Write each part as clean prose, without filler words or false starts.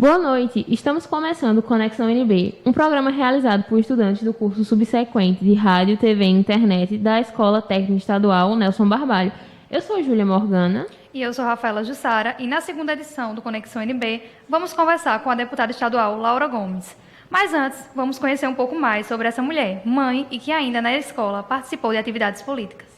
Boa noite, estamos começando o Conexão NB, um programa realizado por estudantes do curso subsequente de Rádio, TV e Internet da Escola Técnica Estadual Nelson Barbalho. Eu sou Júlia Morgana. E eu sou Rafaela Jussara, e na segunda edição do Conexão NB, vamos conversar com a deputada estadual Laura Gomes. Mas antes, vamos conhecer um pouco mais sobre essa mulher, mãe e que ainda na escola participou de atividades políticas.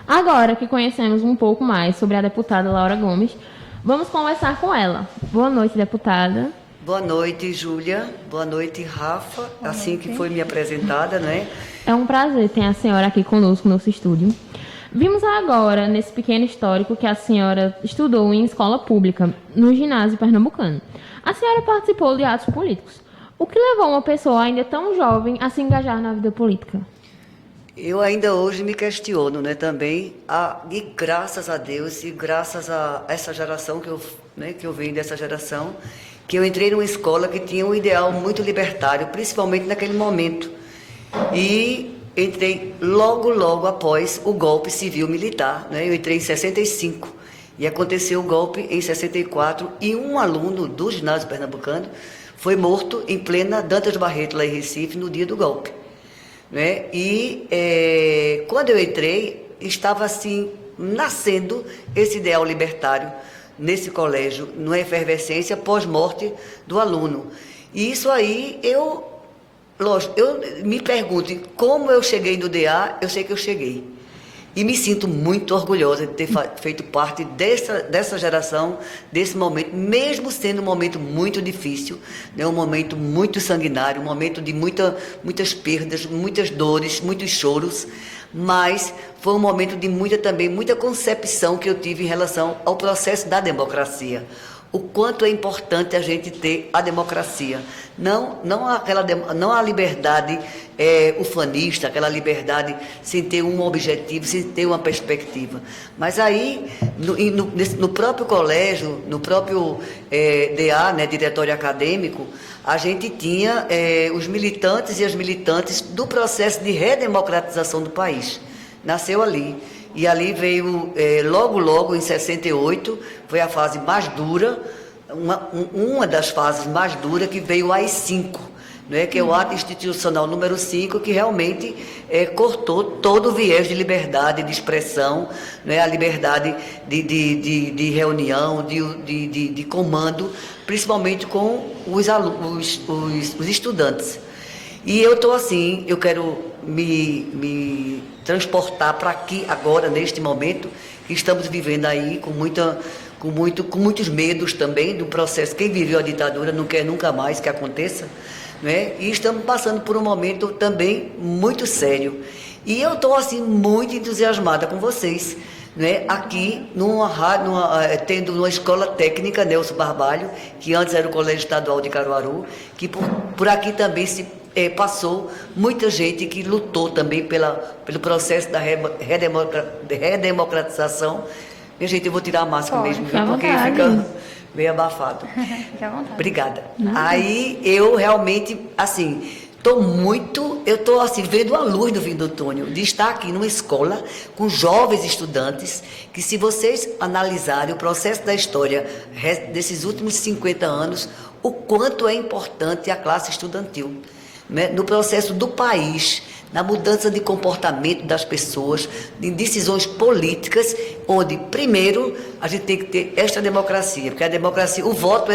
Agora que conhecemos um pouco mais sobre a deputada Laura Gomes, vamos conversar com ela. Boa noite, deputada. Boa noite, Júlia. Boa noite, Rafa. Assim que foi me apresentada, né? É um prazer ter a senhora aqui conosco no nosso estúdio. Vimos agora, nesse pequeno histórico, que a senhora estudou em escola pública, no ginásio pernambucano. A senhora participou de atos políticos. O que levou uma pessoa ainda tão jovem a se engajar na vida política? Eu ainda hoje me questiono, né, também, e graças a Deus e graças a essa geração que eu venho dessa geração, que eu entrei numa escola que tinha um ideal muito libertário, principalmente naquele momento. E entrei logo após o golpe civil-militar, né? Eu entrei em 65 e aconteceu o golpe em 64 e um aluno do ginásio pernambucano foi morto em plena Dantas Barreto, lá em Recife, no dia do golpe. Né? E quando eu entrei, estava assim, nascendo esse ideal libertário nesse colégio, numa efervescência pós-morte do aluno. E isso aí, lógico, eu me pergunto como eu cheguei no DA, eu sei que eu cheguei. E me sinto muito orgulhosa de ter feito parte dessa geração, desse momento, mesmo sendo um momento muito difícil, né? Um momento muito sanguinário, um momento de muitas perdas, muitas dores, muitos choros, mas foi um momento de muita concepção que eu tive em relação ao processo da democracia. O quanto é importante a gente ter a democracia, não a liberdade ufanista, aquela liberdade sem ter um objetivo, sem ter uma perspectiva. Mas aí, no próprio colégio, no próprio DA, né, Diretório Acadêmico, a gente tinha os militantes e as militantes do processo de redemocratização do país. Nasceu ali. E ali veio, logo em 68, foi a fase mais dura, uma das fases mais duras, que veio o AI-5, né, que é o ato institucional número 5, que realmente cortou todo o viés de liberdade de expressão, né, a liberdade de reunião, de comando, principalmente com os estudantes. E eu estou assim, eu quero me transportar para aqui agora, neste momento, que estamos vivendo aí com muitos medos também do processo. Quem viveu a ditadura não quer nunca mais que aconteça, né? E estamos passando por um momento também muito sério. E eu estou assim muito entusiasmada com vocês, né? Aqui tendo uma escola técnica, Nelson Barbalho, que antes era o Colégio Estadual de Caruaru, que por aqui também passou muita gente que lutou também pelo processo da redemocratização. Minha gente, eu vou tirar a máscara mesmo, viu? Porque fica meio abafado. Fique à vontade. Obrigada. Aí eu realmente, assim, eu estou assim, vendo a luz do fim do túnel, de estar aqui numa escola com jovens estudantes, que se vocês analisarem o processo da história desses últimos 50 anos, o quanto é importante a classe estudantil, né, no processo do país, na mudança de comportamento das pessoas, em decisões políticas, onde, primeiro, a gente tem que ter esta democracia, porque a democracia, o voto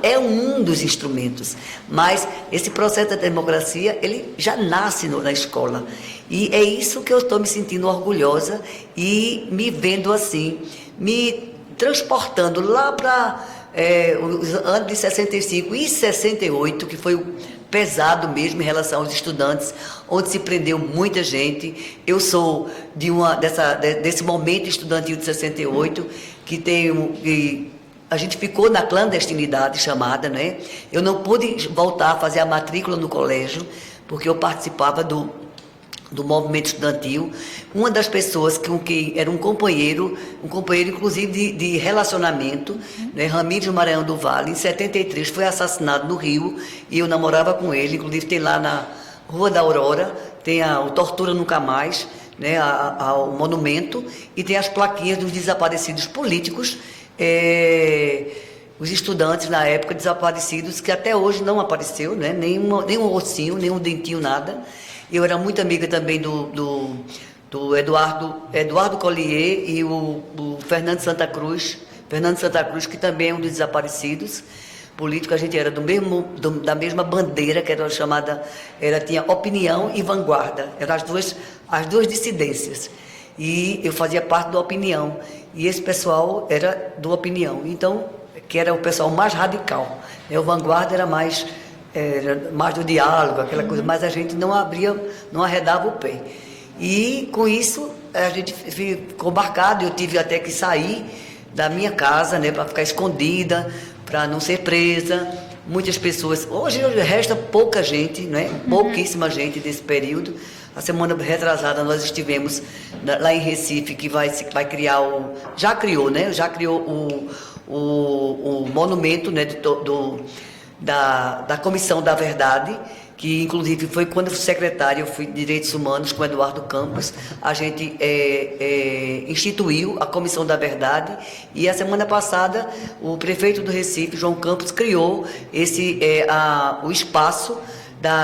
é um dos instrumentos, mas esse processo da democracia, ele já nasce na escola, e é isso que eu estou me sentindo orgulhosa e me vendo assim, me transportando lá para os anos de 65 e 68, que foi pesado mesmo em relação aos estudantes, onde se prendeu muita gente. Eu sou desse momento estudantil de 68, que a gente ficou na clandestinidade chamada, né? Eu não pude voltar a fazer a matrícula no colégio, porque eu participava do movimento estudantil. Uma das pessoas com quem era um companheiro inclusive de relacionamento, né, Ramires Maranhão do Vale, em 73 foi assassinado no Rio, e eu namorava com ele, inclusive tem lá na Rua da Aurora, tem o Tortura Nunca Mais, né, o monumento, e tem as plaquinhas dos desaparecidos políticos, os estudantes na época desaparecidos, que até hoje não apareceu, né, nem um ossinho, nem um dentinho, nada. Eu era muito amiga também do Eduardo Collier e o Fernando Santa Cruz, que também é um dos desaparecidos políticos. A gente era da mesma bandeira, que era chamada, tinha Opinião e Vanguarda, eram as duas dissidências. E eu fazia parte da Opinião, e esse pessoal era do Opinião, então, que era o pessoal mais radical. O Vanguarda era mais do diálogo, aquela coisa, mas a gente não arredava o pé. E com isso a gente ficou marcado, eu tive até que sair da minha casa, né, para ficar escondida, para não ser presa. Muitas pessoas, hoje resta pouca gente, né, pouquíssima gente desse período. A semana retrasada nós estivemos lá em Recife, que vai criar já criou o monumento, né, da Comissão da Verdade, que inclusive foi quando eu fui secretária, eu fui de Direitos Humanos com Eduardo Campos, a gente instituiu a Comissão da Verdade, e a semana passada o prefeito do Recife, João Campos, criou o espaço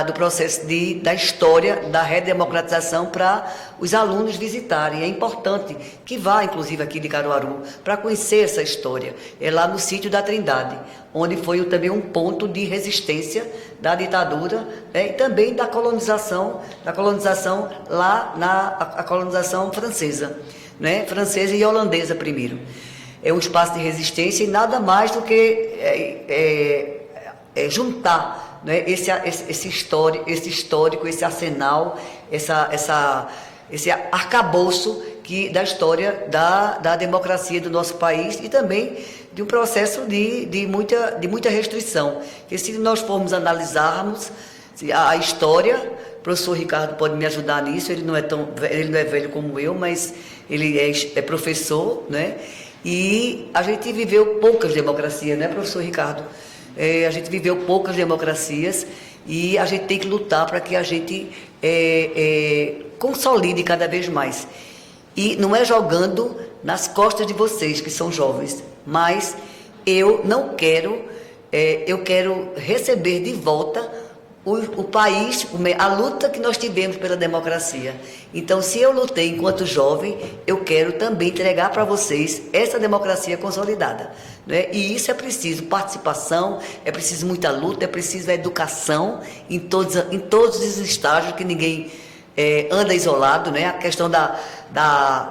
do processo da história da redemocratização para os alunos visitarem. É importante que vá, inclusive, aqui de Caruaru, para conhecer essa história. É lá no sítio da Trindade, onde foi também um ponto de resistência da ditadura, e também da colonização lá a colonização francesa, né? Francesa e holandesa primeiro. É um espaço de resistência e nada mais do que juntar, né, esse histórico, esse arsenal, esse arcabouço da história da democracia do nosso país, e também de um processo de muita restrição. E se nós formos analisarmos a história, o professor Ricardo pode me ajudar nisso, ele não é velho como eu, mas ele é professor, né? E a gente viveu poucas democracias, né, professor Ricardo? A gente viveu poucas democracias, e a gente tem que lutar para que a gente consolide cada vez mais. E não é jogando nas costas de vocês, que são jovens, mas eu não quero, eu quero receber de volta o país, a luta que nós tivemos pela democracia. Então, se eu lutei enquanto jovem, eu quero também entregar para vocês essa democracia consolidada, né? E isso é preciso participação, é preciso muita luta, é preciso educação em todos os estágios, que ninguém anda isolado, né? A questão da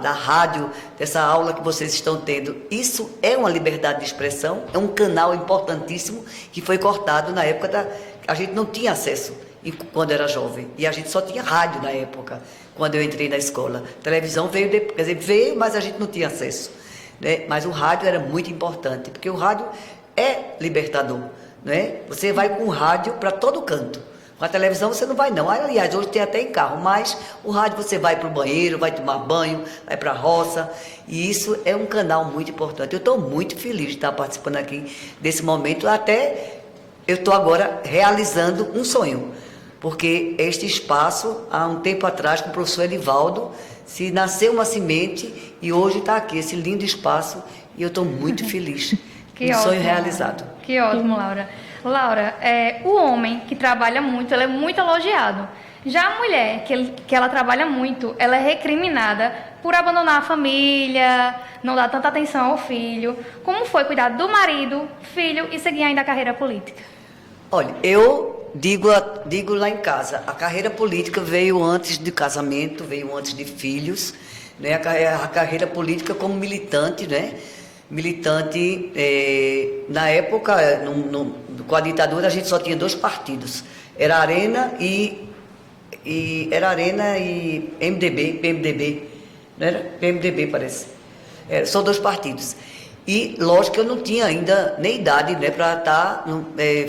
rádio, dessa aula que vocês estão tendo, isso é uma liberdade de expressão, é um canal importantíssimo que foi cortado na época a gente não tinha acesso quando era jovem, e a gente só tinha rádio na época, quando eu entrei na escola. A televisão veio, mas a gente não tinha acesso, né? Mas o rádio era muito importante, porque o rádio é libertador, né? Você vai com o rádio para todo canto. Com a televisão você não vai não. Aliás, hoje tem até em carro, mas o rádio você vai para o banheiro, vai tomar banho, vai para a roça, e isso é um canal muito importante. Eu estou muito feliz de estar participando aqui desse momento, até eu estou agora realizando um sonho, porque este espaço, há um tempo atrás, com o professor Elivaldo, se nasceu uma semente, e hoje está aqui esse lindo espaço, e eu estou muito feliz Que Um sonho ótimo. realizado. Que ótimo, Laura. Laura, o homem que trabalha muito, ele é muito elogiado. Já a mulher, que ela trabalha muito, ela é recriminada por abandonar a família, não dar tanta atenção ao filho. Como foi cuidar do marido, filho e seguir ainda a carreira política? Olha, eu digo lá em casa, a carreira política veio antes de casamento, veio antes de filhos, né? A carreira política como militante, né? Militante, na época, com a ditadura, a gente só tinha 2 partidos. Era Arena e MDB, PMDB, não era? PMDB, parece. São 2 partidos. E, lógico que eu não tinha ainda nem idade, né, para estar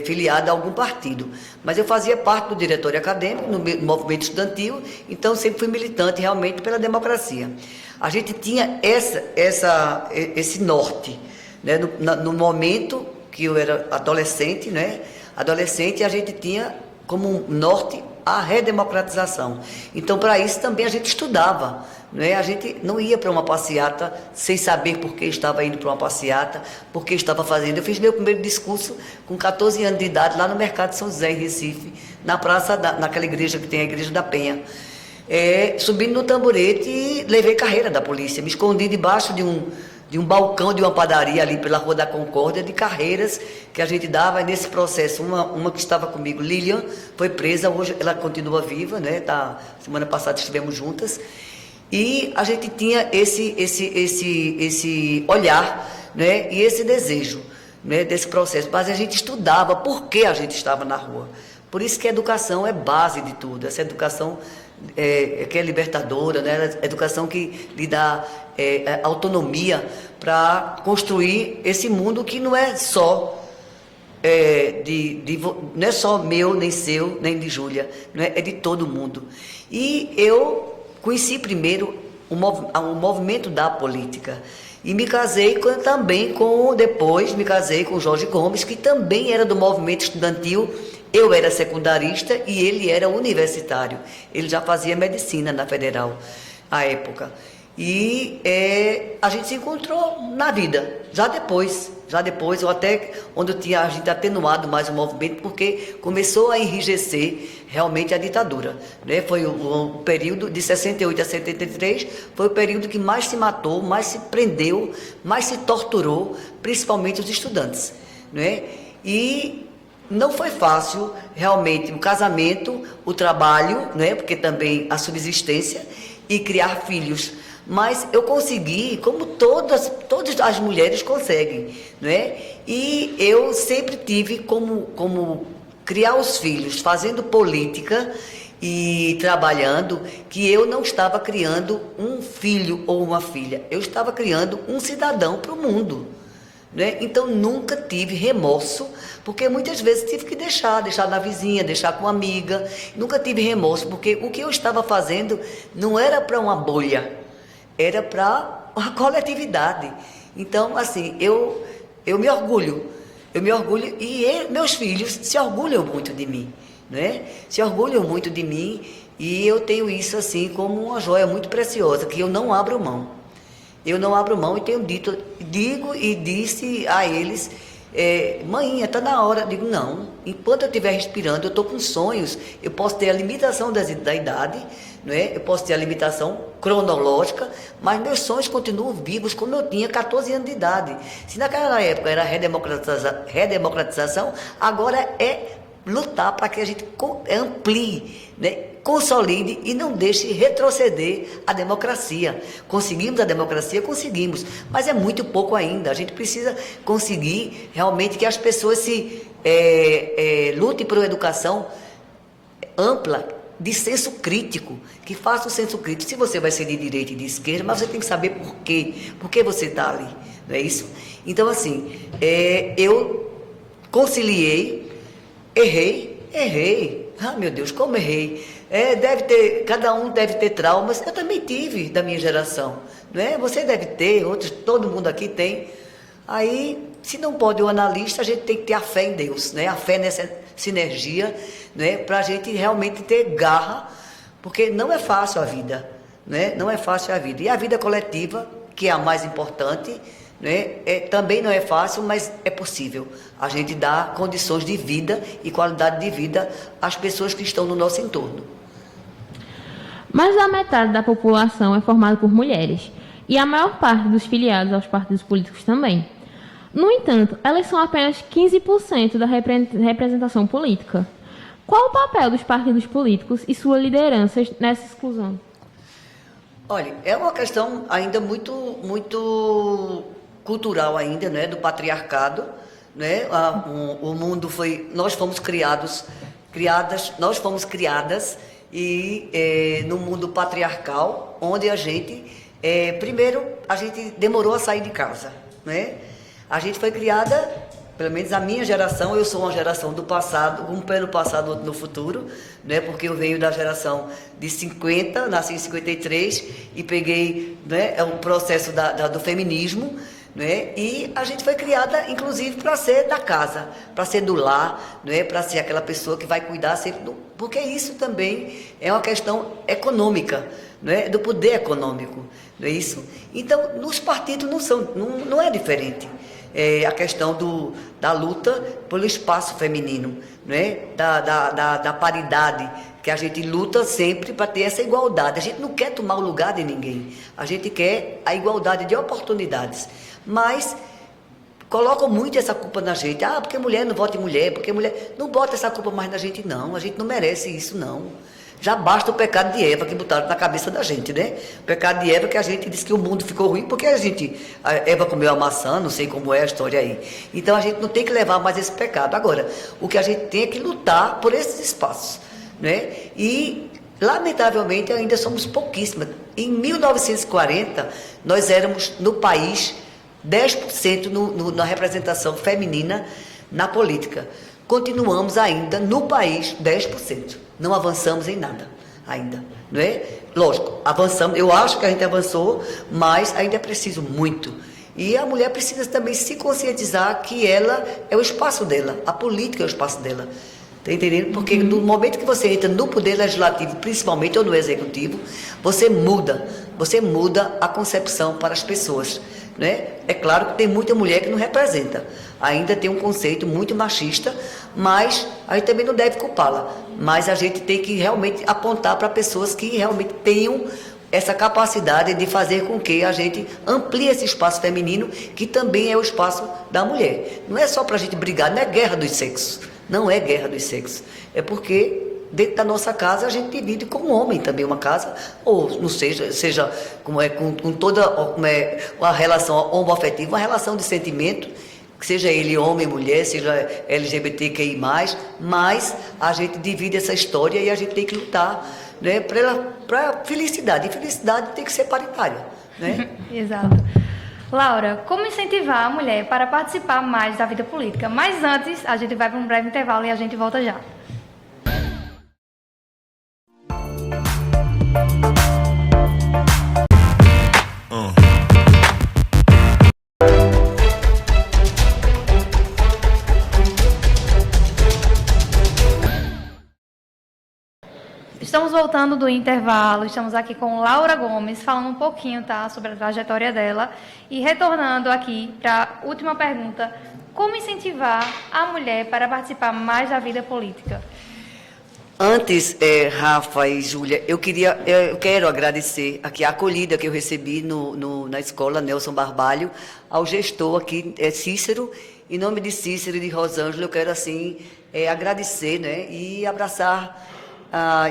filiado a algum partido. Mas eu fazia parte do diretório acadêmico, no movimento estudantil, então sempre fui militante realmente pela democracia. A gente tinha esse norte, né, no momento que eu era adolescente, né, a gente tinha como norte a redemocratização. Então, para isso também a gente estudava, né? A gente não ia para uma passeata sem saber por que estava indo para uma passeata, por que estava fazendo. Eu fiz meu primeiro discurso com 14 anos de idade lá no Mercado de São José, em Recife, naquela igreja que tem a Igreja da Penha. Subindo no tamborete e levei carreira da polícia. Me escondi debaixo de um balcão de uma padaria ali pela Rua da Concórdia, de carreiras que a gente dava. E nesse processo, uma que estava comigo, Lilian, foi presa, hoje ela continua viva, né? Semana passada estivemos juntas. E a gente tinha esse olhar, né? E esse desejo, né? Desse processo. Mas a gente estudava por que a gente estava na rua. Por isso que a educação é base de tudo. Essa educação que é libertadora, né? Educação que lhe dá autonomia para construir esse mundo que não é só não é só meu, nem seu, nem de Júlia, não é de todo mundo. E eu conheci primeiro o movimento da política e me casei depois me casei com Jorge Gomes, que também era do movimento estudantil. Eu era secundarista e ele era universitário. Ele já fazia medicina na Federal, à época. E a gente se encontrou na vida, já depois, ou até onde a gente atenuado mais o movimento, porque começou a enrijecer realmente a ditadura, né? Foi o período de 68 a 73, foi o período que mais se matou, mais se prendeu, mais se torturou, principalmente os estudantes, né? E não foi fácil, realmente, o casamento, o trabalho, né? Porque também a subsistência e criar filhos. Mas eu consegui, como todas as mulheres conseguem, né? E eu sempre tive como criar os filhos, fazendo política e trabalhando, que eu não estava criando um filho ou uma filha, eu estava criando um cidadão para o mundo. Né? Então nunca tive remorso, porque muitas vezes tive que deixar na vizinha, deixar com uma amiga. Nunca tive remorso, porque o que eu estava fazendo não era para uma bolha, era para a coletividade. Então, assim, eu me orgulho e meus filhos se orgulham muito de mim, né? Se orgulham muito de mim, e eu tenho isso assim como uma joia muito preciosa, que eu não abro mão. Eu não abro mão e digo e disse a eles, mãe, está na hora. Digo, não, enquanto eu estiver respirando, eu estou com sonhos, eu posso ter a limitação da idade, não é? Eu posso ter a limitação cronológica, mas meus sonhos continuam vivos como eu tinha 14 anos de idade. Se naquela época era redemocratização, agora é lutar para que a gente amplie, né? Consolide e não deixe retroceder a democracia. Conseguimos a democracia? Conseguimos, mas é muito pouco ainda. A gente precisa conseguir realmente que as pessoas lutem por uma educação ampla, de senso crítico, que faça o senso crítico. Se você vai ser de direita e de esquerda, mas você tem que saber por quê, por que você está ali, não é isso? Então, assim, eu conciliei, errei, meu Deus, como errei. Cada um deve ter traumas, eu também tive da minha geração, não é? Você deve ter, outros, todo mundo aqui tem. Aí, se não pode o analista, a gente tem que ter a fé em Deus, né? A fé nessa sinergia, né? Para a gente realmente ter garra, porque não é fácil a vida, né? Não é fácil a vida. E a vida coletiva, que é a mais importante, né? Também não é fácil, mas é possível a gente dar condições de vida e qualidade de vida às pessoas que estão no nosso entorno. Mais da metade da população é formada por mulheres, e a maior parte dos filiados aos partidos políticos também. No entanto, elas são apenas 15% da representação política. Qual o papel dos partidos políticos e suas lideranças nessa exclusão? Olha, é uma questão ainda muito cultural ainda, né, do patriarcado, né? O mundo nós fomos criadas e no mundo patriarcal, onde primeiro a gente demorou a sair de casa, né? A gente foi criada, pelo menos a minha geração, eu sou uma geração do passado, um pé no passado, outro no futuro, né? Porque eu venho da geração de 50, nasci em 53 e peguei, né, o processo do feminismo, né? E a gente foi criada, inclusive, para ser da casa, para ser do lar, né? Para ser aquela pessoa que vai cuidar sempre, porque isso também é uma questão econômica, né? Do poder econômico, não é isso? Então, nos partidos não é diferente. A questão da luta pelo espaço feminino, né? Da paridade, que a gente luta sempre para ter essa igualdade. A gente não quer tomar o lugar de ninguém, a gente quer a igualdade de oportunidades, mas colocam muito essa culpa na gente. Porque mulher não vota em mulher, porque mulher... Não bota essa culpa mais na gente, não. A gente não merece isso, não. Já basta o pecado de Eva que botaram na cabeça da gente, né? O pecado de Eva que a gente disse que o mundo ficou ruim porque a Eva comeu a maçã, não sei como é a história aí. Então a gente não tem que levar mais esse pecado. Agora, o que a gente tem é que lutar por esses espaços, né? E, lamentavelmente, ainda somos pouquíssimas. Em 1940, nós éramos, no país, 10% na representação feminina na política. Continuamos ainda, no país, 10%. Não avançamos em nada ainda, não é? Lógico, avançamos, eu acho que a gente avançou, mas ainda é preciso muito. E a mulher precisa também se conscientizar que ela é o espaço dela, a política é o espaço dela. Está entendendo? Porque no momento que você entra no poder legislativo, principalmente, ou no executivo, você muda a concepção para as pessoas, né? É claro que tem muita mulher que não representa, ainda tem um conceito muito machista, mas a gente também não deve culpá-la, mas a gente tem que realmente apontar para pessoas que realmente tenham essa capacidade de fazer com que a gente amplie esse espaço feminino, que também é o espaço da mulher. Não é só para a gente brigar, não é guerra dos sexos, não é guerra dos sexos, é porque dentro da nossa casa a gente divide com o homem também uma casa, ou não seja como é com toda uma relação homoafetiva, uma relação de sentimento, que seja ele homem, mulher, seja LGBTQI+, mas a gente divide essa história e a gente tem que lutar, né, para felicidade. E felicidade tem que ser paritária, né? Exato. Laura, como incentivar a mulher para participar mais da vida política? Mas antes, a gente vai para um breve intervalo e a gente volta já. Estamos voltando do intervalo, estamos aqui com Laura Gomes, falando um pouquinho, tá, sobre a trajetória dela e retornando aqui para a última pergunta: como incentivar a mulher para participar mais da vida política? Antes, Rafa e Júlia, eu quero agradecer aqui a acolhida que eu recebi na escola Nelson Barbalho, ao gestor aqui, Cícero. Em nome de Cícero e de Rosângela, eu quero assim agradecer, né, e abraçar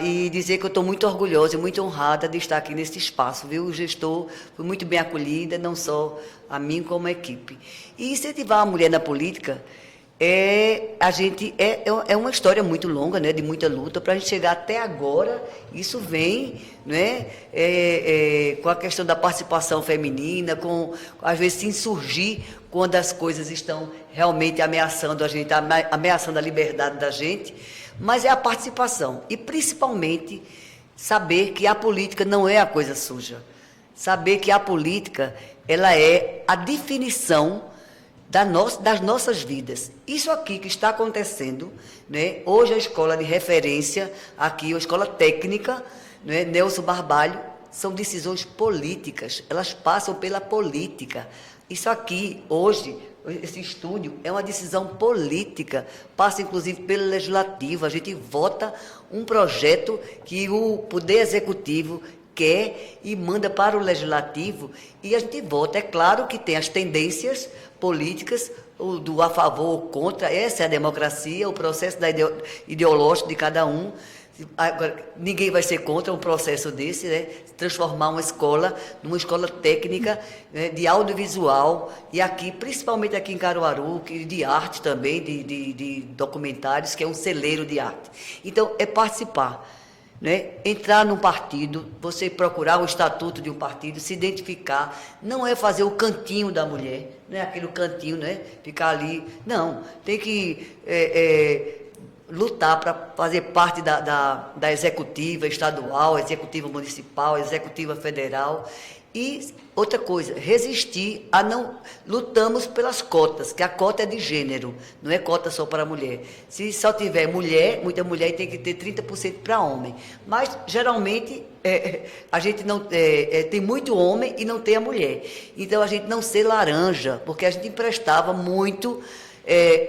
e dizer que eu estou muito orgulhosa e muito honrada de estar aqui nesse espaço, viu? O gestor foi muito bem acolhida, não só a mim como a equipe. E incentivar a mulher na política é uma história muito longa, né, de muita luta para a gente chegar até agora. Isso vem, né, com a questão da participação feminina, com às vezes se insurgir quando as coisas estão realmente ameaçando a gente, ameaçando a liberdade da gente. Mas é a participação e principalmente saber que a política não é a coisa suja, saber que a política ela é a definição das nossas vidas. Isso aqui que está acontecendo, né? Hoje a escola de referência aqui, a escola técnica, né, Nelson Barbalho, são decisões políticas, elas passam pela política. Isso aqui, hoje, esse estúdio é uma decisão política, passa inclusive pelo legislativo, a gente vota um projeto que o Poder Executivo quer e manda para o Legislativo e a gente vota. É claro que tem as tendências políticas, do a favor ou contra, essa é a democracia, o processo ideológico de cada um. Agora, ninguém vai ser contra um processo desse, né? Transformar uma escola numa escola técnica, né, de audiovisual, e aqui, principalmente aqui em Caruaru, de arte também, de documentários, que é um celeiro de arte. Então, é participar. Né? Entrar num partido, você procurar o estatuto de um partido, se identificar, não é fazer o cantinho da mulher, não é aquele cantinho, né? Ficar ali, não, tem que lutar para fazer parte da executiva estadual, executiva municipal, executiva federal. E outra coisa, resistir a não... Lutamos pelas cotas, que a cota é de gênero, não é cota só para mulher. Se só tiver mulher, muita mulher tem que ter 30% para homem. Mas, geralmente, a gente não tem muito homem e não tem a mulher. Então, a gente não ser laranja, porque a gente emprestava muito...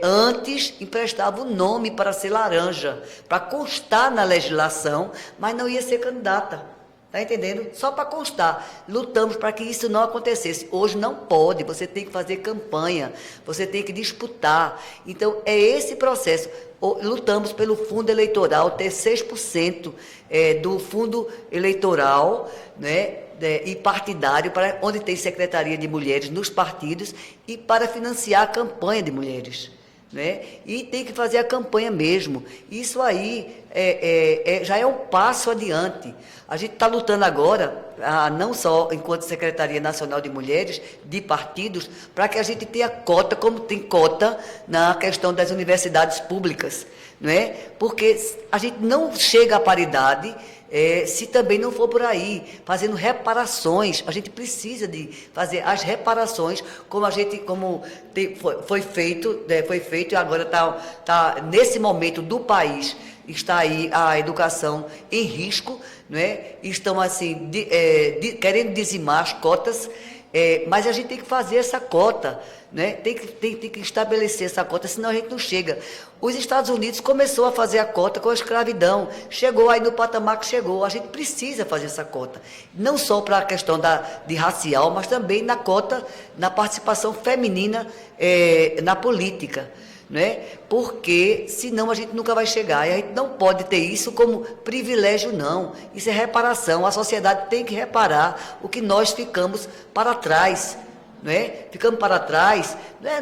antes emprestava o nome para ser laranja, para constar na legislação, mas não ia ser candidata. Está entendendo? Só para constar. Lutamos para que isso não acontecesse. Hoje não pode, você tem que fazer campanha, você tem que disputar. Então, é esse processo. Lutamos pelo fundo eleitoral, ter 6% do fundo eleitoral, né, e partidário, para onde tem secretaria de mulheres nos partidos, e para financiar a campanha de mulheres. Né? E tem que fazer a campanha mesmo. Isso aí já é um passo adiante. A gente está lutando agora, não só enquanto Secretaria Nacional de Mulheres, de partidos, para que a gente tenha cota, como tem cota na questão das universidades públicas. Não é? Porque a gente não chega à paridade se também não for por aí, fazendo reparações. A gente precisa de fazer as reparações, foi feito e agora está nesse momento do país, está aí a educação em risco, não é? Estão assim, querendo dizimar as cotas, mas a gente tem que fazer essa cota, né? Tem que estabelecer essa cota, senão a gente não chega. Os Estados Unidos começou a fazer a cota com a escravidão, chegou aí no patamar que chegou. A gente precisa fazer essa cota, não só para a questão de racial, mas também na cota, na participação feminina na política. Né? Porque senão a gente nunca vai chegar, e a gente não pode ter isso como privilégio, não. Isso é reparação. A sociedade tem que reparar o que nós ficamos para trás, né? Ficamos para trás, né?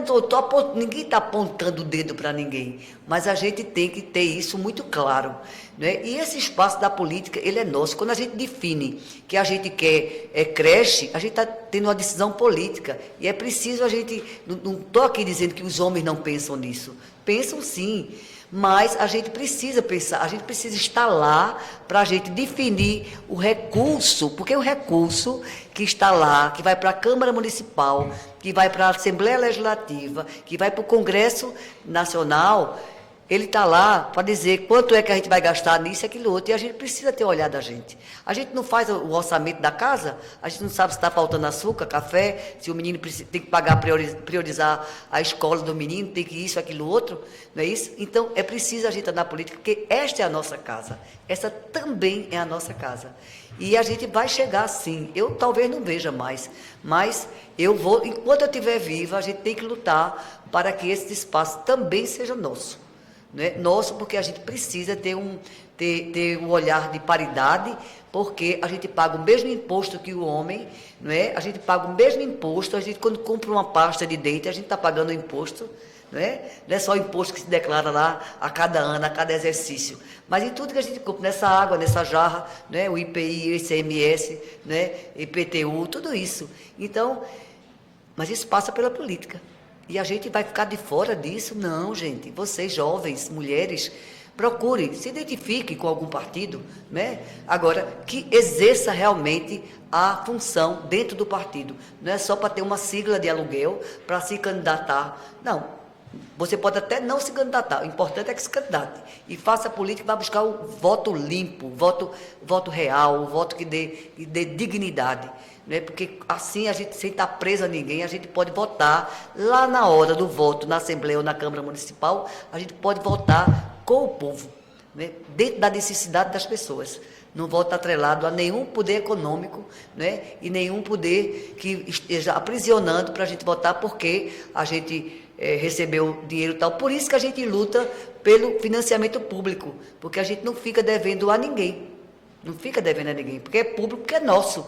Ninguém está apontando o dedo para ninguém, mas a gente tem que ter isso muito claro, né? E esse espaço da política, ele é nosso. Quando a gente define que a gente quer creche, a gente está tendo uma decisão política, e é preciso a gente, não estou aqui dizendo que os homens não pensam nisso, pensam sim, mas a gente precisa pensar, a gente precisa estar lá para a gente definir o recurso, porque o recurso que está lá, que vai para a Câmara Municipal, que vai para a Assembleia Legislativa, que vai para o Congresso Nacional, ele está lá para dizer quanto é que a gente vai gastar nisso e aquilo outro, e a gente precisa ter olhado da gente. A gente não faz o orçamento da casa, a gente não sabe se está faltando açúcar, café, se o menino tem que pagar, priorizar a escola do menino, tem que isso, aquilo outro, não é isso? Então, é preciso a gente estar na política, porque esta é a nossa casa, essa também é a nossa casa. E a gente vai chegar sim, eu talvez não veja mais, mas eu vou, enquanto eu estiver viva, a gente tem que lutar para que esse espaço também seja nosso. Né? Nosso, porque a gente precisa ter um olhar de paridade, porque a gente paga o mesmo imposto que o homem, não é? A gente paga o mesmo imposto, a gente quando compra uma pasta de dente, a gente está pagando o imposto, não é? Não é só o imposto que se declara lá a cada ano, a cada exercício, mas em tudo que a gente compra, nessa água, nessa jarra, né? O IPI, o ICMS, né? IPTU, tudo isso. Então, mas isso passa pela política. E a gente vai ficar de fora disso? Não, gente. Vocês, jovens, mulheres, procurem, se identifiquem com algum partido, né? Agora, que exerça realmente a função dentro do partido. Não é só para ter uma sigla de aluguel, para se candidatar. Não. Você pode até não se candidatar, o importante é que se candidate. E faça política e vá buscar o voto limpo, voto real, o voto que dê dignidade. Né? Porque assim, a gente, sem estar presa a ninguém, a gente pode votar lá na hora do voto, na Assembleia ou na Câmara Municipal, a gente pode votar com o povo, né? Dentro da necessidade das pessoas. Não voto atrelado a nenhum poder econômico, né? E nenhum poder que esteja aprisionando para a gente votar porque a gente recebeu dinheiro e tal. Por isso que a gente luta pelo financiamento público, porque a gente não fica devendo a ninguém. Não fica devendo a ninguém, porque é público, porque é nosso.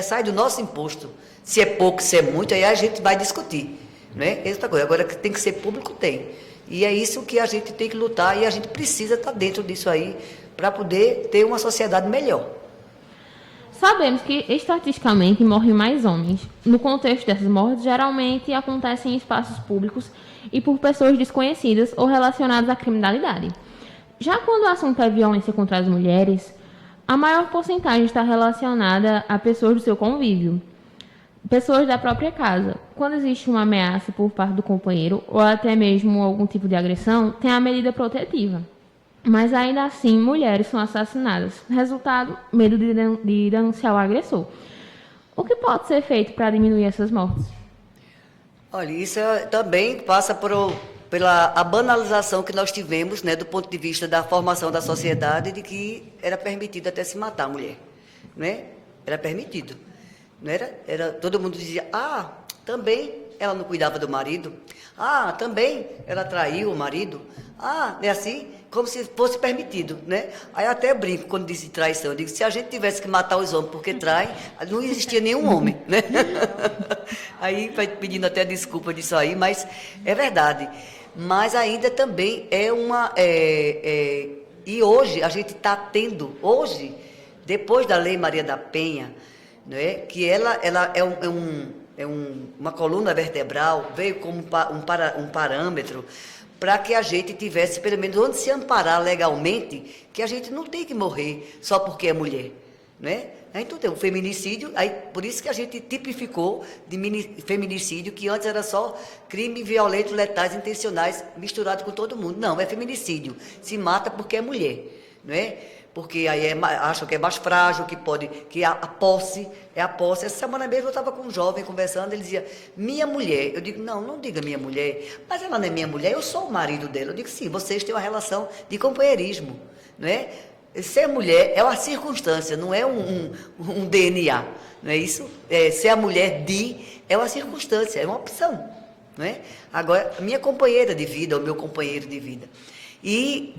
Sai do nosso imposto. Se é pouco, se é muito, aí a gente vai discutir. Né? É outra coisa. Agora, que tem que ser público, tem. E é isso que a gente tem que lutar e a gente precisa estar dentro disso aí para poder ter uma sociedade melhor. Sabemos que, estatisticamente, morrem mais homens. No contexto dessas mortes, geralmente acontecem em espaços públicos e por pessoas desconhecidas ou relacionadas à criminalidade. Já quando o assunto é violência contra as mulheres, a maior porcentagem está relacionada a pessoas do seu convívio, pessoas da própria casa. Quando existe uma ameaça por parte do companheiro ou até mesmo algum tipo de agressão, tem a medida protetiva. Mas ainda assim, mulheres são assassinadas. Resultado, medo de denunciar o agressor. O que pode ser feito para diminuir essas mortes? Olha, isso também passa pela a banalização que nós tivemos, né, do ponto de vista da formação da sociedade, de que era permitido até se matar a mulher. Né? Era permitido. Não era, todo mundo dizia, também ela não cuidava do marido. Também ela traiu o marido. É assim, como se fosse permitido, né? Aí até brinco quando disse traição. Eu digo, se a gente tivesse que matar os homens porque traem, não existia nenhum homem, né? Aí pedindo até desculpa disso aí, mas é verdade. Mas ainda também é uma... e hoje a gente está tendo, depois da Lei Maria da Penha, né, que ela é uma coluna vertebral, veio como um parâmetro para que a gente tivesse, pelo menos, onde se amparar legalmente, que a gente não tem que morrer só porque é mulher. Né? Então tem o feminicídio, aí, por isso que a gente tipificou de feminicídio, que antes era só crime violento, letais, intencionais, misturado com todo mundo. Não, é feminicídio. Se mata porque é mulher. Não é? Porque aí acham que é mais frágil, que a posse é a posse. Essa semana mesmo eu estava com um jovem conversando, ele dizia, minha mulher. Eu digo, não diga minha mulher, mas ela não é minha mulher, eu sou o marido dela. Eu digo, sim, vocês têm uma relação de companheirismo, não é? Ser mulher é uma circunstância, não é um DNA, não é isso? Ser a mulher é uma circunstância, é uma opção, não é? Agora, minha companheira de vida, ou meu companheiro de vida. E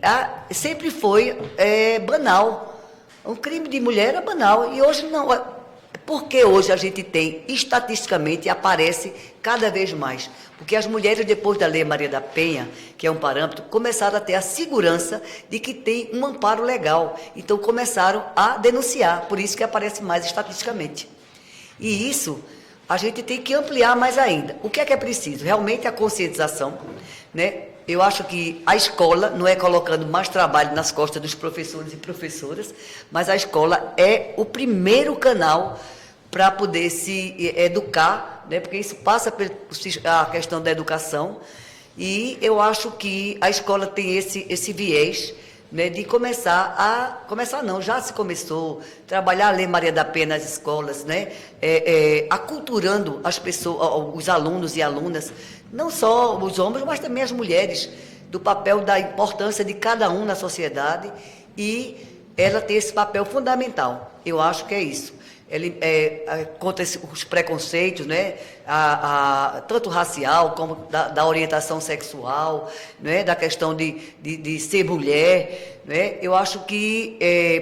sempre foi banal. Um crime de mulher é banal. E hoje não. Porque hoje a gente tem, estatisticamente, aparece cada vez mais. Porque as mulheres, depois da Lei Maria da Penha, que é um parâmetro, começaram a ter a segurança de que tem um amparo legal. Então, começaram a denunciar. Por isso que aparece mais estatisticamente. E isso a gente tem que ampliar mais ainda. O que é preciso? Realmente a conscientização, né? Eu acho que a escola não é colocando mais trabalho nas costas dos professores e professoras, mas a escola é o primeiro canal para poder se educar, né? Porque isso passa pela questão da educação, e eu acho que a escola tem esse viés, né, de já se começou a trabalhar a Lei Maria da Penha nas escolas, né, aculturando as pessoas, os alunos e alunas, não só os homens, mas também as mulheres, do papel da importância de cada um na sociedade, e ela tem esse papel fundamental. Eu acho que é isso. Ele contra os preconceitos, né, tanto racial como da orientação sexual, né, da questão de ser mulher, né, eu acho que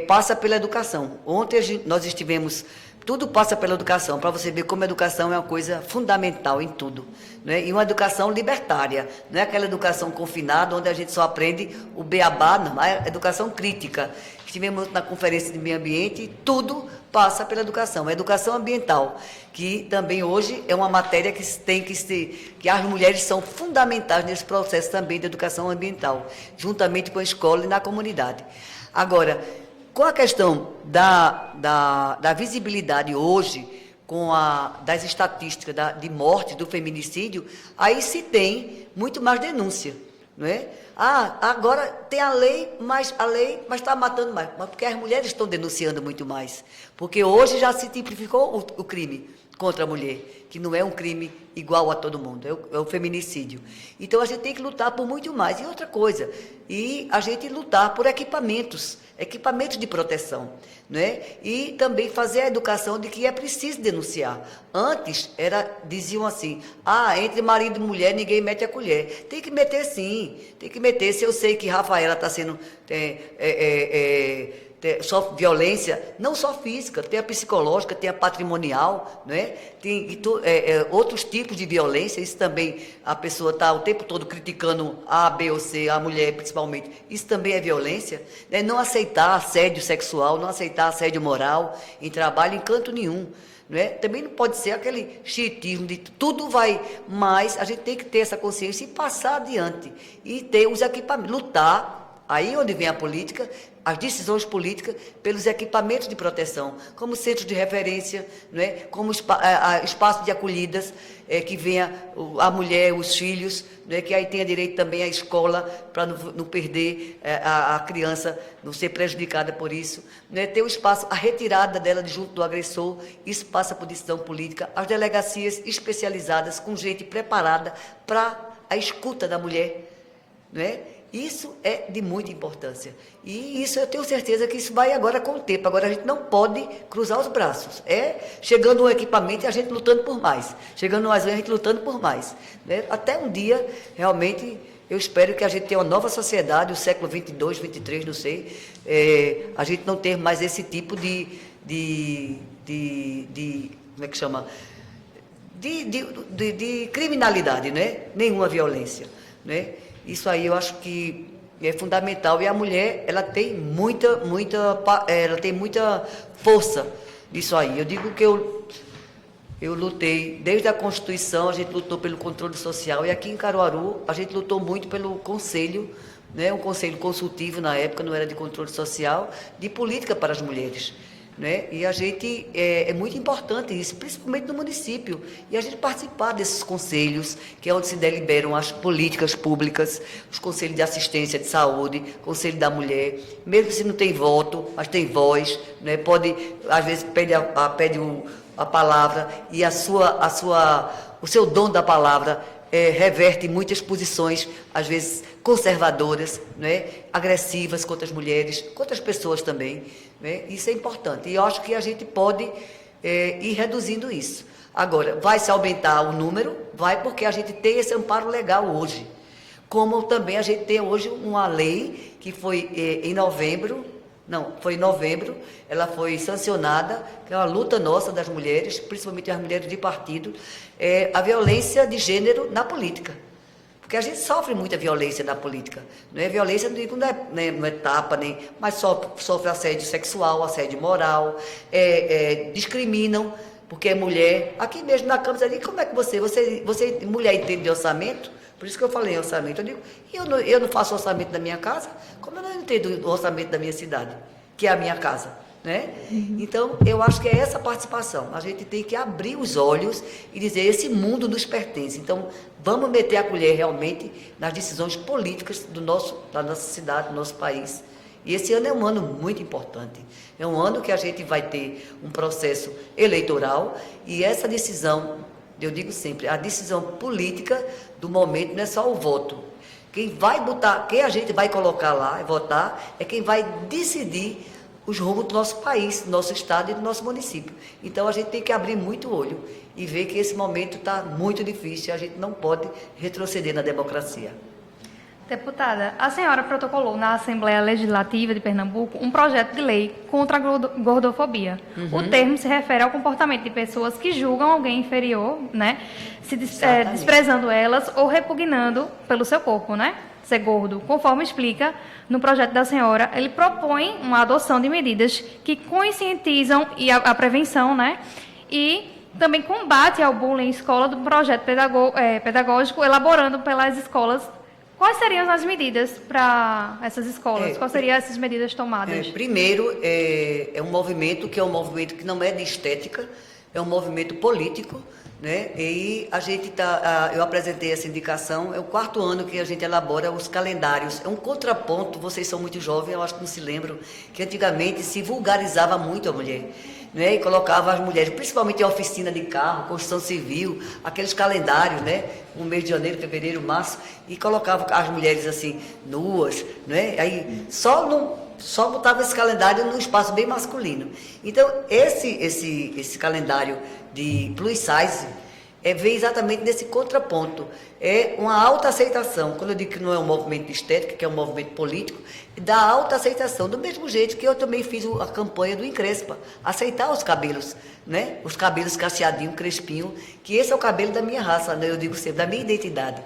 passa pela educação. Ontem nós estivemos, tudo passa pela educação, para você ver como a educação é uma coisa fundamental em tudo, né, e uma educação libertária, não é aquela educação confinada onde a gente só aprende o beabá, não, é educação crítica. Estivemos na conferência de meio ambiente e tudo passa pela educação. A educação ambiental, que também hoje é uma matéria que as mulheres são fundamentais nesse processo também de educação ambiental, juntamente com a escola e na comunidade. Agora, com a questão da visibilidade hoje, das estatísticas de morte, do feminicídio, aí se tem muito mais denúncia, não é? Agora tem a lei, mas está matando mais. Mas porque as mulheres estão denunciando muito mais. Porque hoje já se tipificou o crime contra a mulher, que não é um crime igual a todo mundo, é o feminicídio. Então a gente tem que lutar por muito mais. E outra coisa, e a gente lutar por equipamentos de proteção, não é? E também fazer a educação de que é preciso denunciar. Antes diziam assim, entre marido e mulher ninguém mete a colher. Tem que meter sim, tem que meter. Se eu sei que Rafaela está sendo sofre violência, não só física, tem a psicológica, tem a patrimonial, né? Tem outros tipos de violência, isso também, a pessoa está o tempo todo criticando A, B ou C, a mulher principalmente, isso também é violência, né? Não aceitar assédio sexual, não aceitar assédio moral em trabalho, em canto nenhum. Não é? Também não pode ser aquele chiitismo de tudo vai, mas a gente tem que ter essa consciência e passar adiante, e ter os equipamentos, lutar. Aí onde vem a política, as decisões políticas pelos equipamentos de proteção, como centros de referência, não é? Como espaço de acolhidas, que venha a mulher, os filhos, não é? Que aí tenha direito também à escola, para não perder a criança, não ser prejudicada por isso. Não é? Ter o espaço, a retirada dela de junto do agressor, isso passa por decisão política. As delegacias especializadas, com gente preparada para a escuta da mulher, não é? Isso é de muita importância. E isso eu tenho certeza que isso vai agora com o tempo. Agora a gente não pode cruzar os braços. Chegando um equipamento e a gente lutando por mais. Chegando mais a gente lutando por mais. Né? Até um dia, realmente, eu espero que a gente tenha uma nova sociedade, o século 22, 23, não sei. A gente não ter mais esse tipo de como é que chama? De criminalidade, né? Nenhuma violência, né? Isso aí eu acho que é fundamental. E a mulher, ela tem muita força nisso aí. Eu digo que eu lutei, desde a Constituição, a gente lutou pelo controle social. E aqui em Caruaru, a gente lutou muito pelo conselho, né? Um conselho consultivo na época, não era de controle social, de política para as mulheres. Né? E a gente, é muito importante isso, principalmente no município, e a gente participar desses conselhos, que é onde se deliberam as políticas públicas, os conselhos de assistência de saúde, conselho da mulher, mesmo se não tem voto, mas tem voz, né? Pode, às vezes pede a palavra, e o seu dom da palavra reverte muitas posições, às vezes conservadoras, né? Agressivas contra as mulheres, contra as pessoas também. Né? Isso é importante. E eu acho que a gente pode ir reduzindo isso. Agora, vai se aumentar o número? Vai, porque a gente tem esse amparo legal hoje. Como também a gente tem hoje uma lei que foi em novembro, ela foi sancionada, que é uma luta nossa das mulheres, principalmente as mulheres de partido, a violência de gênero na política. Porque a gente sofre muita violência na política. Não é violência, não é tapa, mas sofre assédio sexual, assédio moral, discriminam, porque é mulher. Aqui mesmo na Câmara, como é que você mulher entende de orçamento? Por isso que eu falei em orçamento. Eu digo, eu não faço orçamento da minha casa, como eu não entendo o orçamento da minha cidade, que é a minha casa? Né? Então, eu acho que é essa participação. A gente tem que abrir os olhos e dizer, esse mundo nos pertence. Então, vamos meter a colher realmente nas decisões políticas da nossa cidade, do nosso país. E esse ano é um ano muito importante. É um ano que a gente vai ter um processo eleitoral e essa decisão, eu digo sempre, a decisão política do momento não é só o voto. Quem a gente vai colocar lá e votar, é quem vai decidir os rumos do nosso país, do nosso estado e do nosso município. Então, a gente tem que abrir muito o olho e ver que esse momento está muito difícil e a gente não pode retroceder na democracia. Deputada, a senhora protocolou na Assembleia Legislativa de Pernambuco um projeto de lei contra a gordofobia. O termo se refere ao comportamento de pessoas que julgam alguém inferior, né, desprezando elas ou repugnando pelo seu corpo, né? Ser gordo. Conforme explica no projeto da senhora, ele propõe uma adoção de medidas que conscientizam a prevenção, né? E também combate ao bullying em escola do projeto pedagógico, elaborando pelas escolas. Quais seriam as medidas para essas escolas? Quais seriam essas medidas tomadas? Primeiro, é um movimento que não é de estética, é um movimento político, né? E a gente eu apresentei essa indicação, é o 4º ano que a gente elabora os calendários. É um contraponto, vocês são muito jovens, eu acho que não se lembram, que antigamente se vulgarizava muito a mulher, né? E colocava as mulheres, principalmente em oficina de carro, construção civil, aqueles calendários, né? No mês de janeiro, fevereiro, março, e colocava as mulheres assim, nuas, né? Aí só botava esse calendário num espaço bem masculino. Então, esse calendário de plus size vem exatamente nesse contraponto. É uma autoaceitação. Quando eu digo que não é um movimento de estética, que é um movimento político, da autoaceitação. Do mesmo jeito que eu também fiz a campanha do Encrespa, aceitar os cabelos, né? Os cabelos cacheadinhos, crespinho, que esse é o cabelo da minha raça, né? Eu digo sempre, da minha identidade.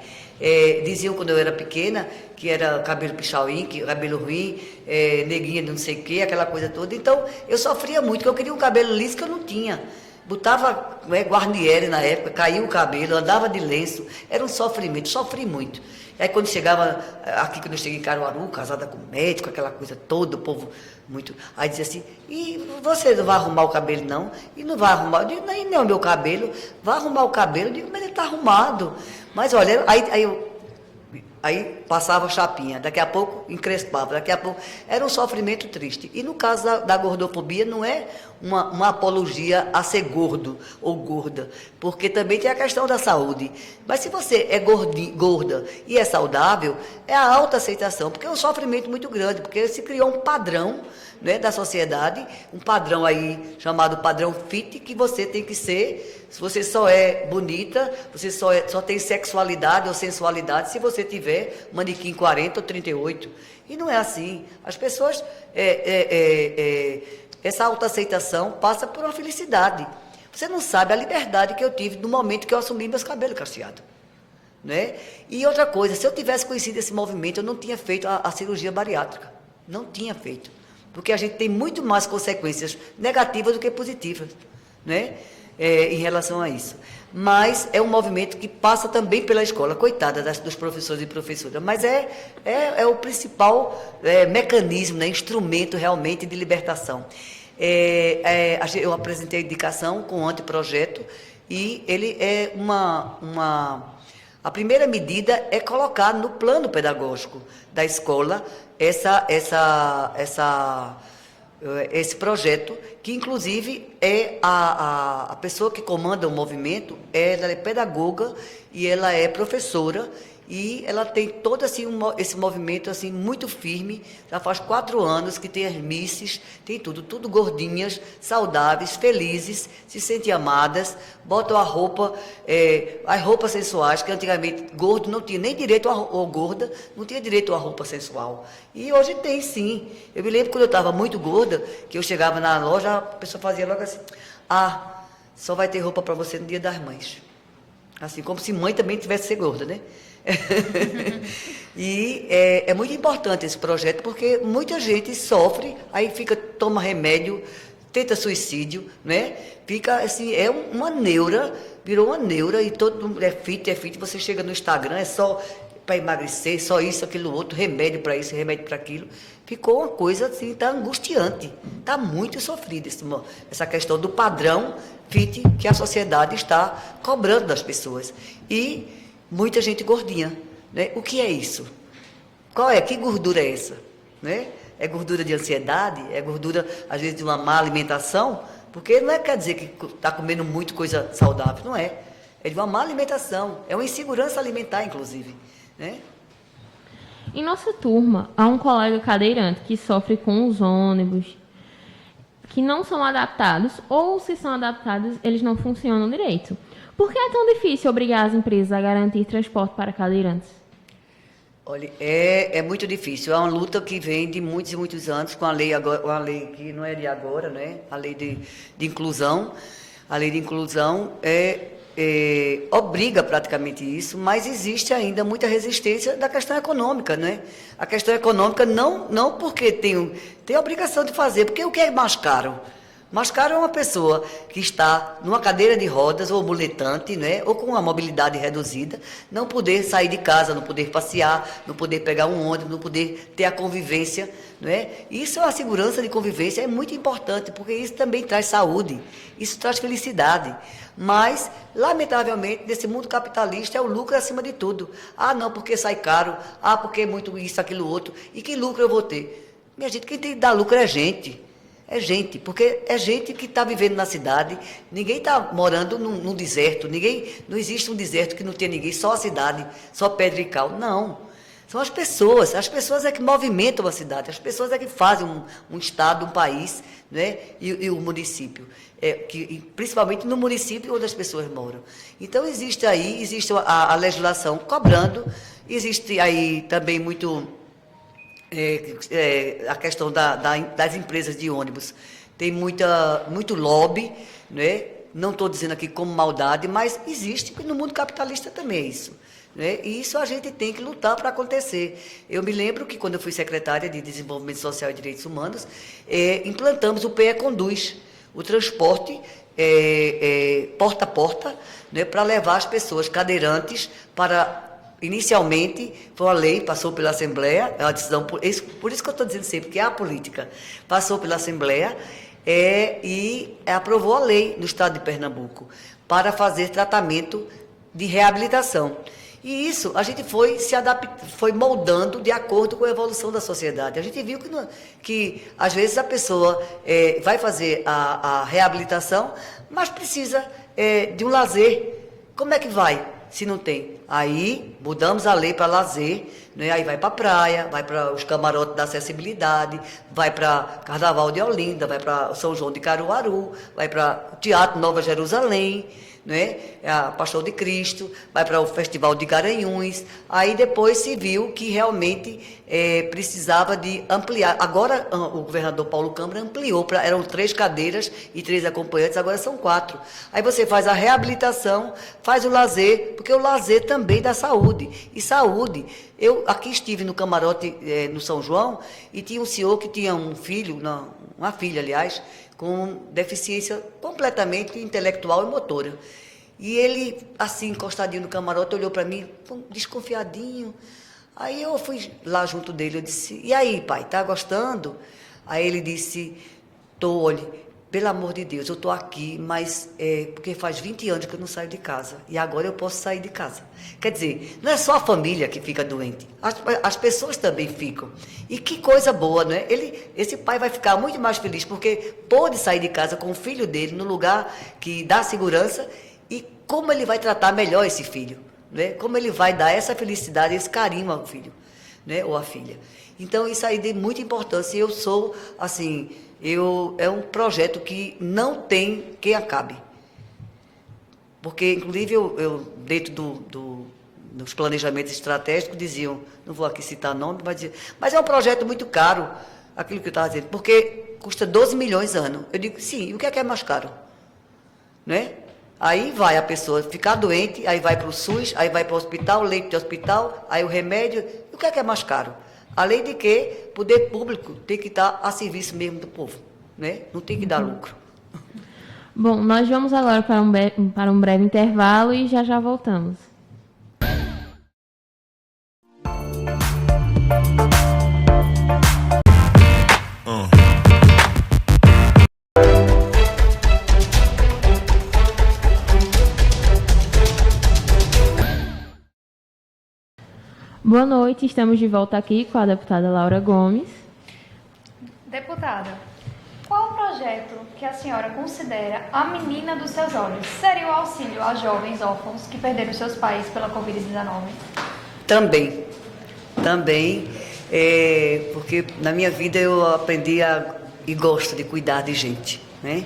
Diziam quando eu era pequena que era cabelo pichauí, cabelo ruim, neguinha de não sei o quê, aquela coisa toda. Então, eu sofria muito, porque eu queria um cabelo liso que eu não tinha. Botava guarniere na época, caía o cabelo, andava de lenço, era um sofrimento, sofri muito. E aí quando chegava, aqui quando eu cheguei em Caruaru, casada com médico, aquela coisa toda, o povo muito... Aí dizia assim, e você não vai arrumar o cabelo não? E não vai arrumar? Eu digo, não é o meu cabelo, vai arrumar o cabelo? Eu digo, mas ele está arrumado. Mas olha, aí passava a chapinha, daqui a pouco encrespava, daqui a pouco... Era um sofrimento triste. E no caso da gordofobia, não é uma apologia a ser gordo ou gorda, porque também tem a questão da saúde. Mas se você é gorda e é saudável, é a autoaceitação, porque é um sofrimento muito grande, porque se criou um padrão, né, da sociedade, um padrão aí chamado padrão fit, que você tem que ser, se você só é bonita, você só tem sexualidade ou sensualidade se você tiver manequim 40 ou 38. E não é assim. As pessoas, essa autoaceitação passa por uma felicidade. Você não sabe a liberdade que eu tive no momento que eu assumi meus cabelos cacheados, né? E outra coisa, se eu tivesse conhecido esse movimento, eu não tinha feito a cirurgia bariátrica. Não tinha feito. Porque a gente tem muito mais consequências negativas do que positivas, né? Em relação a isso. Mas é um movimento que passa também pela escola, coitada dos professores e professoras, mas é o principal mecanismo, né? Instrumento realmente de libertação. Eu apresentei a indicação com o anteprojeto e ele é a primeira medida é colocar no plano pedagógico da escola esse projeto, que inclusive a pessoa que comanda o movimento, ela é pedagoga e ela é professora, e ela tem todo assim, esse movimento assim, muito firme. Já faz 4 anos que tem as misses, tem tudo gordinhas, saudáveis, felizes, se sentem amadas, botam a roupa, as roupas sensuais, que antigamente gordo não tinha nem direito, ou gorda, não tinha direito a roupa sensual. E hoje tem sim. Eu me lembro quando eu estava muito gorda, que eu chegava na loja, a pessoa fazia logo assim, só vai ter roupa para você no Dia das Mães. Assim, como se mãe também tivesse que ser gorda, né? E é muito importante esse projeto, porque muita gente sofre, aí toma remédio, tenta suicídio, né? Fica assim, uma neura, virou uma neura, e todo mundo é fit, você chega no Instagram, é só para emagrecer, só isso, aquilo outro, remédio para isso, remédio para aquilo. Ficou uma coisa assim, tá angustiante, tá muito sofrida essa questão do padrão fit que a sociedade está cobrando das pessoas. E muita gente gordinha, né? O que é isso? Que gordura é essa? Né? É gordura de ansiedade? É gordura, às vezes, de uma má alimentação? Porque não quer dizer que está comendo muito coisa saudável, não é. É de uma má alimentação, é uma insegurança alimentar, inclusive, né? Em nossa turma, há um colega cadeirante que sofre com os ônibus que não são adaptados, ou se são adaptados, eles não funcionam direito. Por que é tão difícil obrigar as empresas a garantir transporte para cadeirantes? Olha, é muito difícil. É uma luta que vem de muitos e muitos anos com a lei que não é de agora, né? A lei de inclusão. A lei de inclusão obriga praticamente isso, mas existe ainda muita resistência da questão econômica, né? A questão econômica não porque tem a obrigação de fazer, porque o que é mais caro? Mascaro é uma pessoa que está numa cadeira de rodas ou muletante, né, ou com uma mobilidade reduzida, não poder sair de casa, não poder passear, não poder pegar um ônibus, não poder ter a convivência. Né? Isso é uma segurança de convivência, é muito importante, porque isso também traz saúde, isso traz felicidade. Mas, lamentavelmente, nesse mundo capitalista é o lucro acima de tudo. Ah, não, porque sai caro, ah, porque é muito isso, aquilo, outro. E que lucro eu vou ter? Minha gente, quem tem que dar lucro é gente. É gente, porque é gente que está vivendo na cidade, ninguém está morando num deserto, não existe um deserto que não tenha ninguém, só a cidade, só pedra e cal. Não, são as pessoas é que movimentam a cidade, as pessoas é que fazem um estado, um país, né? E o município, principalmente no município onde as pessoas moram. Então existe a legislação cobrando, existe aí também muito... a questão das empresas de ônibus. Tem muito lobby, né? Não estou dizendo aqui como maldade, mas existe, no mundo capitalista também é isso. Né? E isso a gente tem que lutar para acontecer. Eu me lembro que quando eu fui secretária de Desenvolvimento Social e Direitos Humanos, implantamos o PE Conduz, o transporte porta a porta, né? Para levar as pessoas cadeirantes para... Inicialmente, foi uma lei, passou pela Assembleia, é uma decisão, por isso que eu estou dizendo sempre que é a política, passou pela Assembleia e aprovou a lei no estado de Pernambuco para fazer tratamento de reabilitação. E isso a gente foi moldando de acordo com a evolução da sociedade. A gente viu que às vezes a pessoa vai fazer a reabilitação, mas precisa de um lazer. Como é que vai? Se não tem. Aí mudamos a lei para lazer, né? Aí vai para a praia, vai para os camarotes da acessibilidade, vai para Carnaval de Olinda, vai para São João de Caruaru, vai para o Teatro Nova Jerusalém, né? A Paixão de Cristo, vai para o Festival de Garanhuns. Aí depois se viu que realmente precisava de ampliar. Agora o governador Paulo Câmara ampliou, eram 3 cadeiras e 3 acompanhantes, agora são 4. Aí você faz a reabilitação, faz o lazer, porque o lazer também dá saúde. E saúde, eu aqui estive no camarote no São João e tinha um senhor que tinha um filho, uma filha, aliás, com deficiência completamente intelectual e motora. E ele, assim, encostadinho no camarote, olhou para mim, desconfiadinho. Aí eu fui lá junto dele, eu disse, e aí, pai, tá gostando? Aí ele disse, olhe, pelo amor de Deus, eu estou aqui, mas porque faz 20 anos que eu não saio de casa, e agora eu posso sair de casa. Quer dizer, não é só a família que fica doente, as pessoas também ficam. E que coisa boa, não é? Esse pai vai ficar muito mais feliz, porque pôde sair de casa com o filho dele, no lugar que dá segurança, e como ele vai tratar melhor esse filho, né? Como ele vai dar essa felicidade, esse carinho ao filho, né? Ou à filha. Então, isso aí tem muita importância. Eu sou, assim, é um projeto que não tem quem acabe. Porque, inclusive, eu dentro dos planejamentos estratégicos, diziam, não vou aqui citar nome, mas é um projeto muito caro, aquilo que eu estava dizendo, porque custa 12 milhões ano. Eu digo, sim, e o que é mais caro? Né? Aí vai a pessoa ficar doente, aí vai para o SUS, aí vai para o hospital, leito de hospital, aí o remédio. E o que é mais caro? Além de que o poder público tem que estar a serviço mesmo do povo, né? Não tem que dar lucro. Bom, nós vamos agora para um breve intervalo e já voltamos. Boa noite, estamos de volta aqui com a deputada Laura Gomes. Deputada, qual o projeto que a senhora considera a menina dos seus olhos? Seria o auxílio a jovens órfãos que perderam seus pais pela Covid-19? Também, porque na minha vida eu aprendi e gosto de cuidar de gente, né?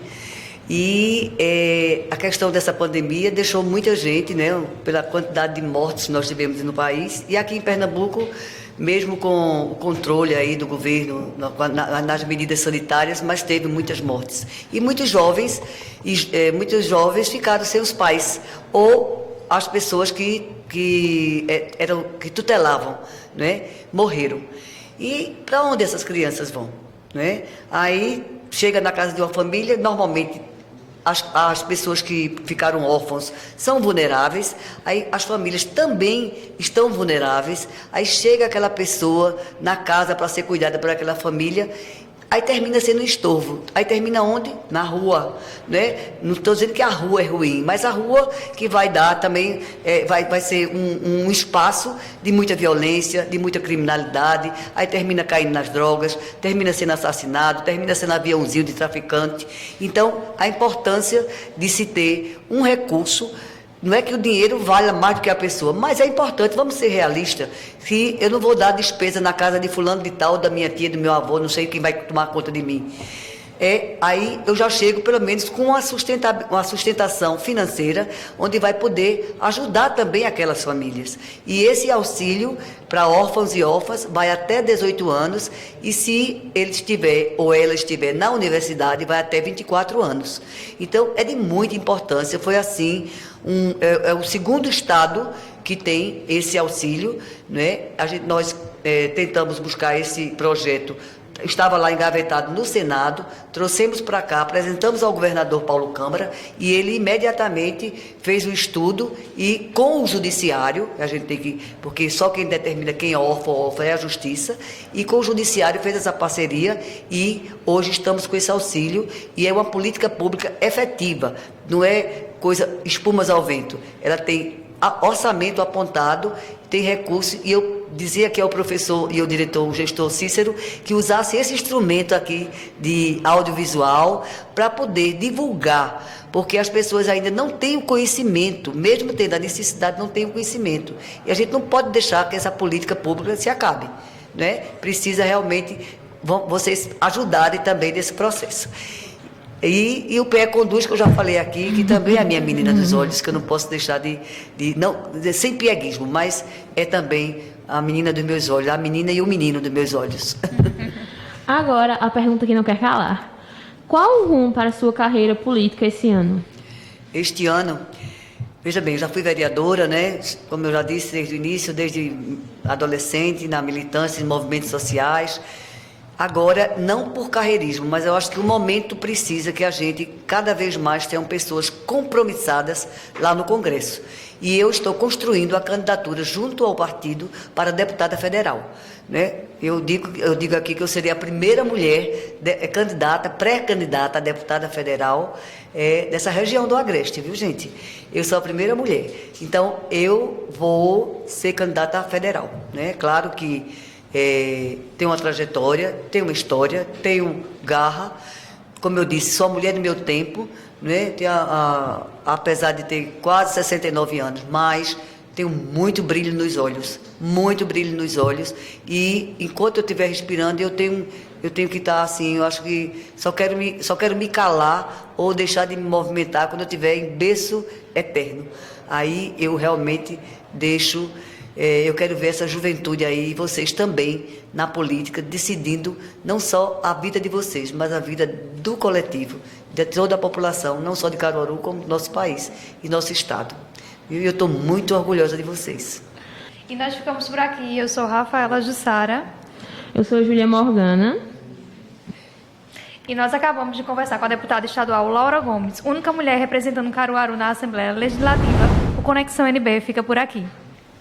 E a questão dessa pandemia deixou muita gente, né, pela quantidade de mortes que nós tivemos no país. E aqui em Pernambuco, mesmo com o controle aí do governo, nas medidas sanitárias, mas teve muitas mortes. E muitos jovens ficaram sem os pais, ou as pessoas que tutelavam, né, morreram. E para onde essas crianças vão? Né? Aí chega na casa de uma família, normalmente as pessoas que ficaram órfãos são vulneráveis, aí as famílias também estão vulneráveis, aí chega aquela pessoa na casa para ser cuidada por aquela família, aí termina sendo um estorvo. Aí termina onde? Na rua, né? Não estou dizendo que a rua é ruim, mas a rua que vai dar também, vai ser um espaço de muita violência, de muita criminalidade, aí termina caindo nas drogas, termina sendo assassinado, termina sendo aviãozinho de traficante. Então, a importância de se ter um recurso. Não é que o dinheiro valha mais do que a pessoa, mas é importante, vamos ser realistas, que eu não vou dar despesa na casa de fulano de tal, da minha tia, do meu avô, não sei quem vai tomar conta de mim. Aí eu já chego, pelo menos, com uma sustentação financeira, onde vai poder ajudar também aquelas famílias. E esse auxílio para órfãos e órfãs vai até 18 anos, e se ele estiver ou ela estiver na universidade, vai até 24 anos. Então, é de muita importância, foi assim, é o segundo estado que tem esse auxílio, né? Nós tentamos buscar esse projeto, estava lá engavetado no Senado, trouxemos para cá, apresentamos ao governador Paulo Câmara e ele imediatamente fez o estudo e com o judiciário, a gente tem que, porque só quem determina quem é órfão ou órfã é a justiça, e com o judiciário fez essa parceria e hoje estamos com esse auxílio e é uma política pública efetiva, não é coisa espumas ao vento, ela tem orçamento apontado, tem recurso, e eu dizia que ao professor e ao diretor, o gestor Cícero, que usasse esse instrumento aqui de audiovisual para poder divulgar, porque as pessoas ainda não têm o conhecimento, mesmo tendo a necessidade, não têm o conhecimento. E a gente não pode deixar que essa política pública se acabe, né? Precisa realmente vocês ajudarem também nesse processo. E o PE Conduz, que eu já falei aqui, que também é a minha menina dos olhos, que eu não posso deixar sem pieguismo, mas é também a menina dos meus olhos, a menina e o menino dos meus olhos. Agora, a pergunta que não quer calar. Qual o rumo para a sua carreira política esse ano? Este ano, veja bem, eu já fui vereadora, né? Como eu já disse desde o início, desde adolescente, na militância em movimentos sociais. Agora, não por carreirismo, mas eu acho que o momento precisa que a gente cada vez mais tenha pessoas compromissadas lá no Congresso. E eu estou construindo a candidatura junto ao partido para deputada federal, né? Eu digo aqui que eu seria a primeira mulher pré-candidata a deputada federal dessa região do Agreste, viu, gente? Eu sou a primeira mulher. Então, eu vou ser candidata a federal, né? Claro que tenho uma trajetória, tenho uma história, tenho garra, como eu disse, sou mulher do meu tempo, né? Apesar de ter quase 69 anos, mas tenho muito brilho nos olhos, e enquanto eu estiver respirando, eu tenho que estar assim, eu acho que só quero me calar ou deixar de me movimentar quando eu estiver em berço eterno. Aí eu realmente deixo. Eu quero ver essa juventude aí, e vocês também, na política, decidindo não só a vida de vocês, mas a vida do coletivo, de toda a população, não só de Caruaru, como do nosso país e nosso estado. E eu estou muito orgulhosa de vocês. E nós ficamos por aqui. Eu sou Rafaela Jussara. Eu sou Júlia Morgana. E nós acabamos de conversar com a deputada estadual Laura Gomes, única mulher representando Caruaru na Assembleia Legislativa. O Conexão NB fica por aqui.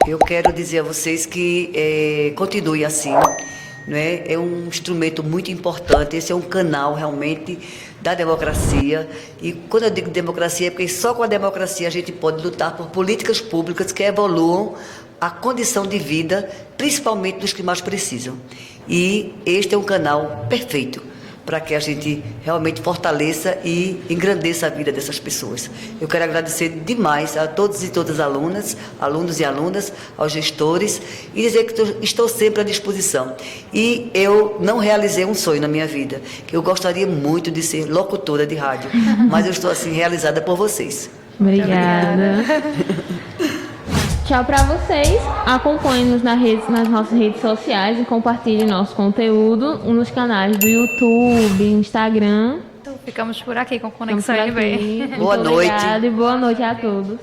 Eu quero dizer a vocês que continue assim, né? É um instrumento muito importante, esse é um canal realmente da democracia, e quando eu digo democracia é porque só com a democracia a gente pode lutar por políticas públicas que evoluam a condição de vida, principalmente dos que mais precisam. E este é um canal perfeito para que a gente realmente fortaleça e engrandeça a vida dessas pessoas. Eu quero agradecer demais a todos e todas as alunas, alunos e alunas, aos gestores, e dizer que estou sempre à disposição. E eu não realizei um sonho na minha vida, que eu gostaria muito de ser locutora de rádio, mas eu estou assim realizada por vocês. Obrigada. Tchau pra vocês. Acompanhe-nos nas nossas redes sociais e compartilhe nosso conteúdo nos canais do YouTube, Instagram. Então, ficamos por aqui com Conexão NB. Boa noite. Obrigada e boa noite a todos.